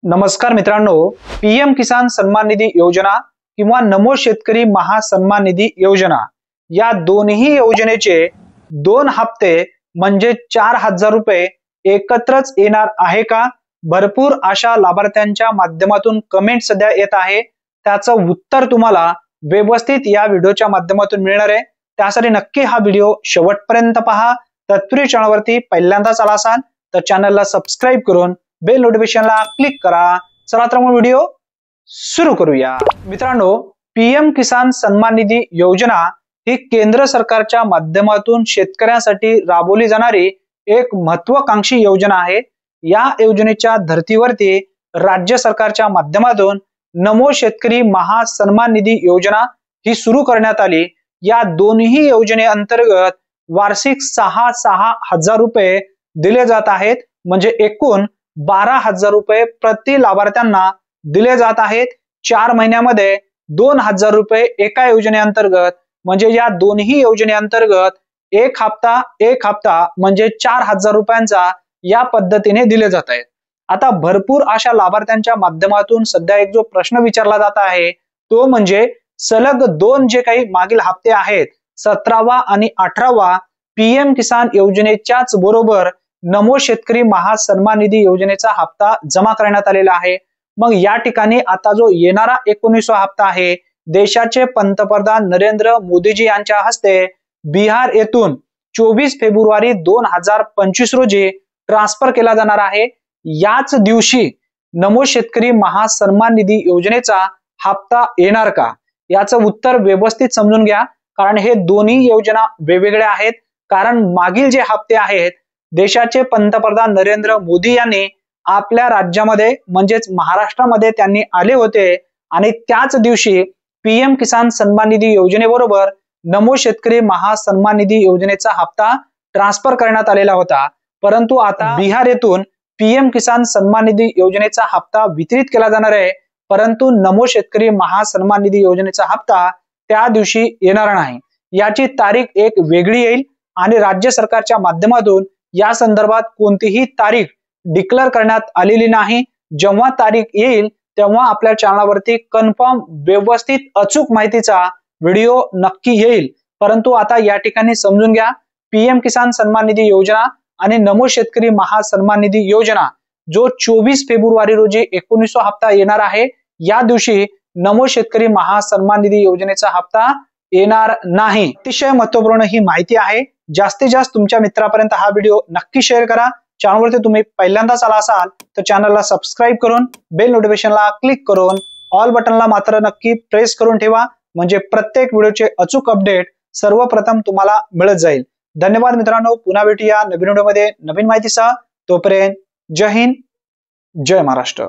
नमस्कार मित्रांनो, पीएम किसान सन्मान निधी योजना किंवा नमो शेतकरी महासन्मान निधी योजना या दोन्ही योजनेचे 2 हप्ते म्हणजे 4,000 रुपये एकत्रच येणार आहे का? भरपूर अशा लाभार्थ्यांच्या माध्यमातून कमेंट सध्या येत आहे. त्याचं उत्तर तुम्हाला व्यवस्थित या व्हिडिओच्या माध्यमातून मिळणार आहे. त्यासाठी नक्की हा व्हिडिओ शेवटपर्यंत पहा. तत्पूर्वी चॅनलवरती पहिल्यांदाच आला असाल तर चॅनलला सबस्क्राइब करून बेल नोटिफिकेशनला क्लिक करा. चला तर मग व्हिडिओ सुरू करूया. मित्रांनो, पीएम किसान सन्मान निधी योजना ही केंद्र सरकारच्या माध्यमातून शेतकऱ्यांसाठी राबवली जाणारी एक महत्त्वाकांक्षी योजना आहे. या योजनेच्या धर्तीवरती राज्य सरकारच्या माध्यमातून नमो शेतकरी महासन्मान निधी योजना ही सुरू करण्यात आली. या दोन्ही योजनेअंतर्गत वार्षिक 6,000 रुपये दिले जात आहेत. म्हणजे एकूण 12,000 रुपये प्रति लाभार्थ्यांना दिले जात आहेत. 4 महिन्यामध्ये 2,000 रुपये एका योजनेअंतर्गत, म्हणजे या दोन्ही योजनेअंतर्गत एक हप्ता म्हणजे 4,000 रुपयांचा या पद्धतीने दिले जात आहेत. आता भरपूर अशा लाभार्थ्यांच्या माध्यमातून सध्या एक जो प्रश्न विचारला जात आहे तो म्हणजे सलग 2 जे काही मागील हप्ते आहेत, 17वा आणि 18वा पीएम किसान योजनेच्याच बरोबर नमो शेतकरी महासन्मान निधी योजनेचा हप्ता जमा करण्यात आलेला आहे. मग या ठिकाणी आता जो येणारा 19वा हप्ता आहे, देशाचे पंतप्रधान नरेंद्र मोदीजी यांच्या हस्ते बिहार येथून 24 फेब्रुवारी 2025 रोजी ट्रान्सफर केला जाणार आहे. याच दिवशी नमो शेतकरी महासन्मान निधी योजनेचा हप्ता येणार का, याचं उत्तर व्यवस्थित समजून घ्या. कारण हे दोन्ही योजना वेगवेगळ्या आहेत. कारण मागील जे हप्ते आहेत, देशाचे पंतप्रधान नरेंद्र मोदी यांनी आपल्या राज्यामध्ये म्हणजेच महाराष्ट्रामध्ये त्यांनी आले होते आणि त्याच दिवशी पीएम किसान सन्मान निधी योजनेबरोबर नमो शेतकरी महासन्मान निधी योजनेचा हप्ता ट्रान्सफर करण्यात आलेला होता. परंतु आता बिहार येथून पीएम किसान सन्मान निधी योजनेचा हप्ता वितरित केला जाणार आहे. परंतु नमो शेतकरी महासन्मान निधी योजनेचा हप्ता त्या दिवशी येणार नाही. याची तारीख एक वेगळी येईल आणि राज्य सरकारच्या माध्यमातून या संदर्भात कोणतीही तारीख डिक्लेअर करण्यात आलेली नाही. जेव्हा तारीख येईल तेव्हा आपल्या चॅनलवरती कन्फर्म व्यवस्थित अचूक माहितीचा व्हिडिओ नक्की येईल. परंतु आता या ठिकाणी समजून घ्या, पीएम किसान सन्मान निधी योजना आणि नमो शेतकरी महासन्मान निधी योजना जो 24 फेब्रुवारी रोजी 19वा हप्ता येणार आहे, या दिवशी नमो शेतकरी महासन्मान निधी योजनेचा हप्ता येणार नाही. अतिशय महत्त्वपूर्ण ही माहिती आहे. जास्तीत जास्त तुमच्या मित्रांपर्यंत हा व्हिडिओ नक्की शेअर करा. चॅनलवरती तुम्ही पहिल्यांदाच आला असाल तर चॅनलला सबस्क्राइब करून बेल नोटिफिकेशनला क्लिक करून ऑल बटनला मात्र नक्की प्रेस करून ठेवा. म्हणजे प्रत्येक व्हिडिओचे अचूक अपडेट सर्वप्रथम तुम्हाला मिळत जाईल. धन्यवाद मित्रांनो. पुन्हा भेटूया नवीन व्हिडिओमध्ये नवीन माहितीसह. तोपर्यंत जय हिंद, जय महाराष्ट्र.